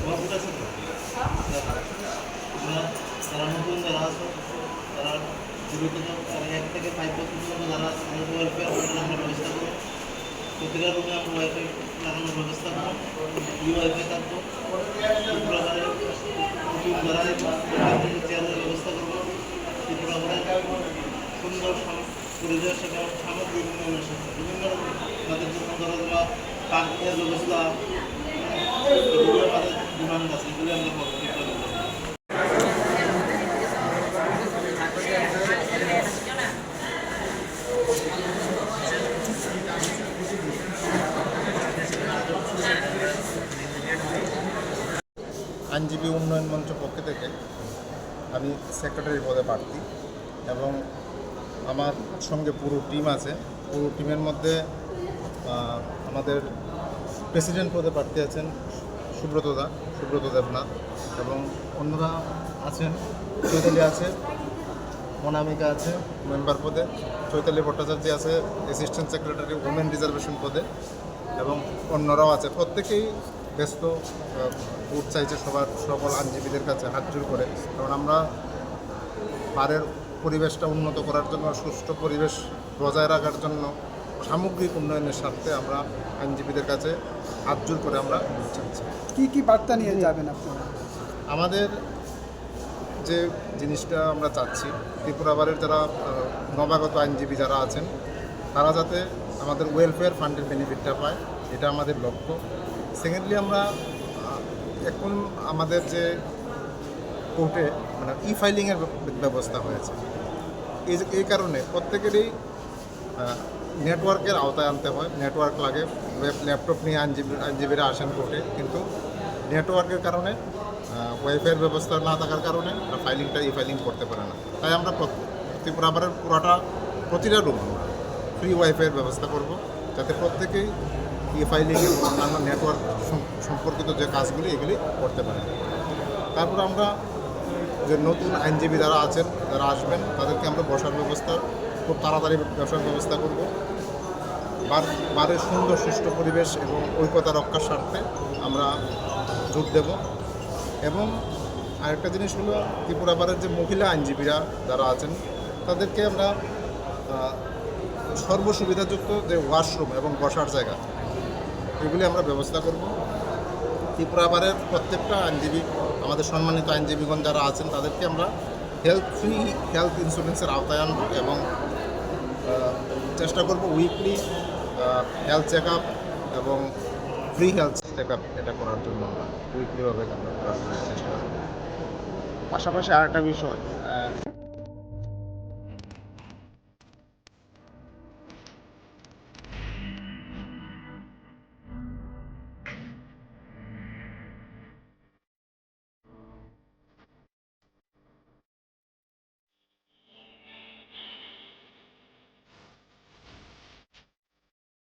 মহবুব আছে তো যারা নতুন যারা আছে তারা জীবিত তারা 1 থেকে 5 বছর পর্যন্ত যারা আমাদের ওয়েলফেয়ার লাগানোর ব্যবস্থা করো। প্রতিটা রুমে আমরা ওয়াইফাই লাগানোর ব্যবস্থা করো। ওয়াইফাই থাকবো নতুন যারা চেয়ারের ব্যবস্থা করবো। ত্রিপুরা সুন্দর পরিবেশ এবং সামগ্রিক উন্নয়নের সাথে বিভিন্ন আমাদের জন্য ধরো বা পার্কের ব্যবস্থা এগুলো আমাদের ডিমান্ড আছে, এগুলো আমরা করতে পারি। আইনজীবী উন্নয়ন মঞ্চ পক্ষ থেকে আমি সেক্রেটারি পদে প্রার্থী এবং আমার সঙ্গে পুরো টিম আছে। পুরো টিমের মধ্যে আমাদের প্রেসিডেন্ট পদে প্রার্থী আছেন সুব্রত দেবনাথ এবং অন্যরা আছেন। চৈতালি আছে, অনামিকা আছে মেম্বার পদে, চৈতালি ভট্টাচার্য আছে অ্যাসিস্ট্যান্ট সেক্রেটারি ওমেন রিজার্ভেশন পদে এবং অন্যরাও আছে। প্রত্যেকেই ব্যস্ত, ভোট চাইছে সকল আইনজীবীদের কাছে হাত জোড় করে। কারণ আমরা বারের পরিবেশটা উন্নত করার জন্য, সুষ্ঠু পরিবেশ বজায় রাখার জন্য, সামগ্রিক উন্নয়নের স্বার্থে আমরা আইনজীবীদের কাছে হাত জোড় করে আমরা ভোট চাইছি। কী বার্তা নিয়ে যাবেন আপনারা? আমাদের যে জিনিসটা আমরা চাচ্ছি, ত্রিপুরা বারের যারা নবাগত আইনজীবী যারা আছেন তারা যাতে আমাদের ওয়েলফেয়ার ফান্ডের বেনিফিটটা পায়, এটা আমাদের লক্ষ্য। সেকেন্ডলি আমরা এখন আমাদের যে কোর্টে মানে ফাইলিংয়ের ব্যবস্থা হয়েছে, এই কারণে প্রত্যেকেরই নেটওয়ার্কের আওতায় আনতে হয়। নেটওয়ার্ক লাগে, ল্যাপটপ নিয়ে আইনজীবীরা আসেন কোর্টে, কিন্তু নেটওয়ার্কের কারণে ওয়াইফাইয়ের ব্যবস্থা না থাকার কারণে ফাইলিংটা ফাইলিং করতে পারে না। তাই আমরা ত্রিপুরা বারের প্রতিটা রুম আমরা ফ্রি ওয়াইফাইয়ের ব্যবস্থা করব, যাতে প্রত্যেকেই ফাইলিংয়ের অন্যান্য নেটওয়ার্ক সম্পর্কিত যে কাজগুলি এগুলি করতে পারে। তারপর আমরা যে নতুন আইনজীবী যারা আছেন, যারা আসবেন, তাদেরকে আমরা বসার ব্যবস্থা খুব তাড়াতাড়ি বসার ব্যবস্থা করব। বারের সুন্দর সুষ্ঠু পরিবেশ এবং ঐক্যতা রক্ষার স্বার্থে আমরা জোর দেব। এবং আরেকটা জিনিস হলো, ত্রিপুরা বারের যে মহিলা আইনজীবীরা যারা আছেন তাদেরকে আমরা সর্বসুবিধাযুক্ত যে ওয়াশরুম এবং বসার জায়গা এগুলি আমরা ব্যবস্থা করব। ত্রিপুরা বারের প্রত্যেকটা আইনজীবী, আমাদের সম্মানিত আইনজীবীগণ যারা আছেন, তাদেরকে আমরা ফ্রি হেলথ ইন্স্যুরেন্সের আওতায় আনবো এবং চেষ্টা করব উইকলি হেলথ চেক আপ এবং ফ্রি হেলথ চেক আপ এটা করার জন্য আমরা উইকলিভাবে করার চেষ্টা করব। পাশাপাশি আরেকটা বিষয়,